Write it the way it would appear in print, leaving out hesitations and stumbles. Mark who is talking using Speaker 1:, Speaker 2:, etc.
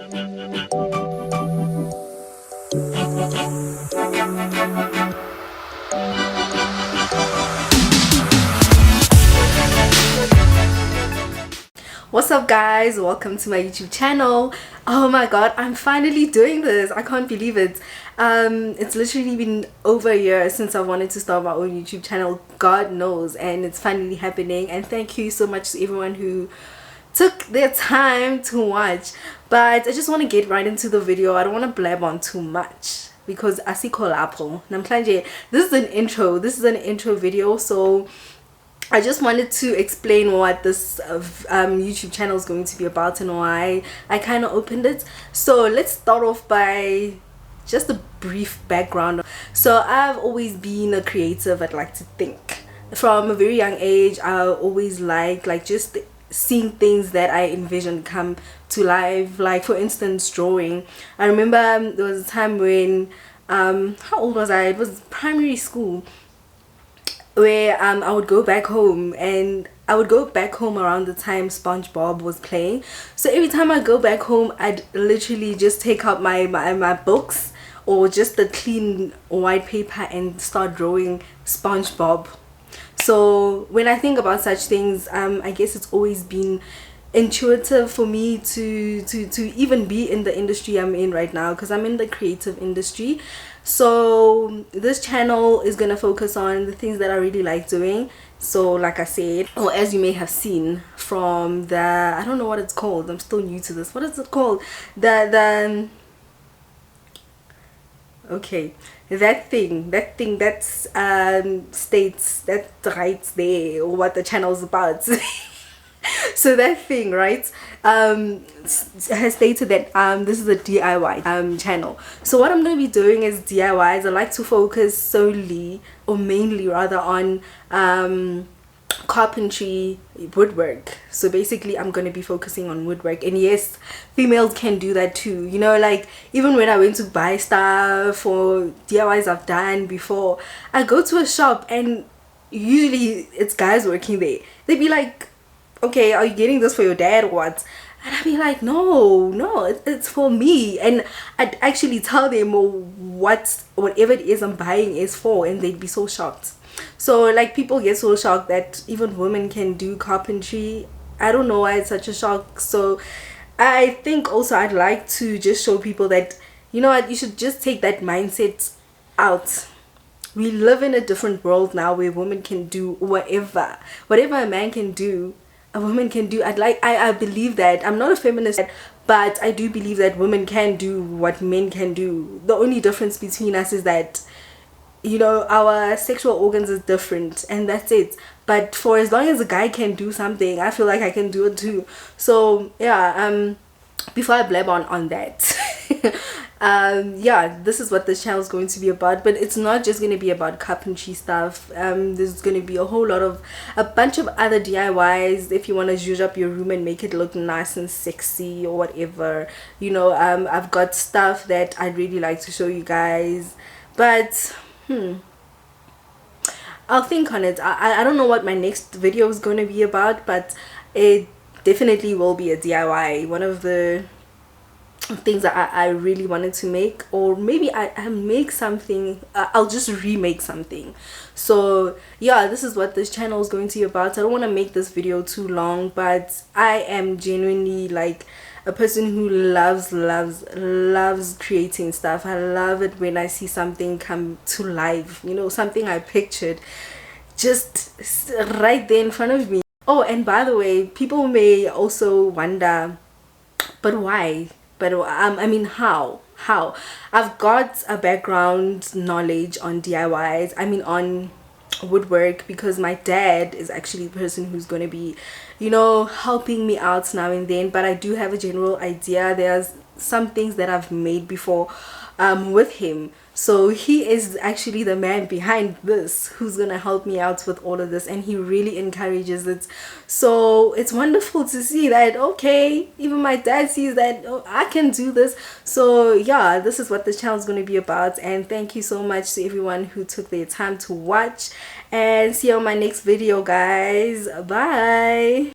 Speaker 1: What's up guys, welcome to my YouTube channel. Oh my god, I'm finally doing this. I can't believe it. It's literally been over a year since I wanted to start my own YouTube channel, God knows, and it's finally happening. And thank you so much to everyone who took their time to watch. But I just want to get right into the video. I don't want to blab on too much because asikho lapho namhlanje. This is an intro video, so I just wanted to explain what this YouTube channel is going to be about and why I kind of opened it. So let's start off by just a brief background. So I've always been a creative. I'd like to think from a very young age. I always like just seeing things that I envisioned come to life. Like for instance, drawing. I remember there was a time when how old was I? It was primary school, where I would go back home, and I would go back home around the time SpongeBob was playing. So every time I go back home, I'd literally just take out my books or just the clean white paper and start drawing SpongeBob. So when I think about such things, I guess it's always been intuitive for me to even be in the industry I'm in right now, because I'm in the creative industry. So this channel is gonna focus on the things that I really like doing. So like I said, or as you may have seen from the, I don't know what it's called, I'm still new to this, what is it called, the okay, that thing that's states, that writes there what the channel is about. So that thing, right, has stated that this is a DIY channel. So what I'm going to be doing is DIYs. I like to focus solely, or mainly rather, on carpentry, woodwork. So basically I'm going to be focusing on woodwork. And yes, females can do that too, you know. Like even when I went to buy stuff or DIYs I've done before, I go to a shop and usually it's guys working there. They'd be like, okay, are you getting this for your dad or what? And I'd be like, no, it's for me. And I'd actually tell them whatever it is I'm buying is for, and they'd be so shocked. So like people get so shocked that even women can do carpentry. I don't know why it's such a shock. So I think also I'd like to just show people that, you know what, you should just take that mindset out. We live in a different world now where women can do whatever a man can do, a woman can do. I believe that. I'm not a feminist, but I do believe that women can do what men can do. The only difference between us is that, you know, our sexual organs is different, and that's it. But for as long as a guy can do something, I feel like I can do it too. So yeah, before I blab on that, yeah, this is what this channel is going to be about. But it's not just going to be about carpentry stuff. There's going to be a bunch of other DIYs if you want to zhuzh up your room and make it look nice and sexy or whatever, you know. I've got stuff that I'd really like to show you guys, but I'll think on it. I don't know what my next video is going to be about, but it definitely will be a DIY. One of the things that I really wanted to make, or maybe I make something, I'll just remake something. So yeah, this is what this channel is going to be about. I don't want to make this video too long, but I am genuinely like a person who loves creating stuff. I love it when I see something come to life, you know, something I pictured just right there in front of me. Oh, and by the way, people may also wonder, but why? But I mean, how I've got a background knowledge on DIYs, I mean on woodwork, because my dad is actually the person who's going to be, you know, helping me out now and then. But I do have a general idea. There's some things that I've made before with him. So he is actually the man behind this, who's gonna help me out with all of this, and he really encourages it. So it's wonderful to see that, okay, even my dad sees that, oh, I can do this. So yeah, this is what this channel is going to be about. And thank you so much to everyone who took their time to watch, and see you on my next video, guys. Bye.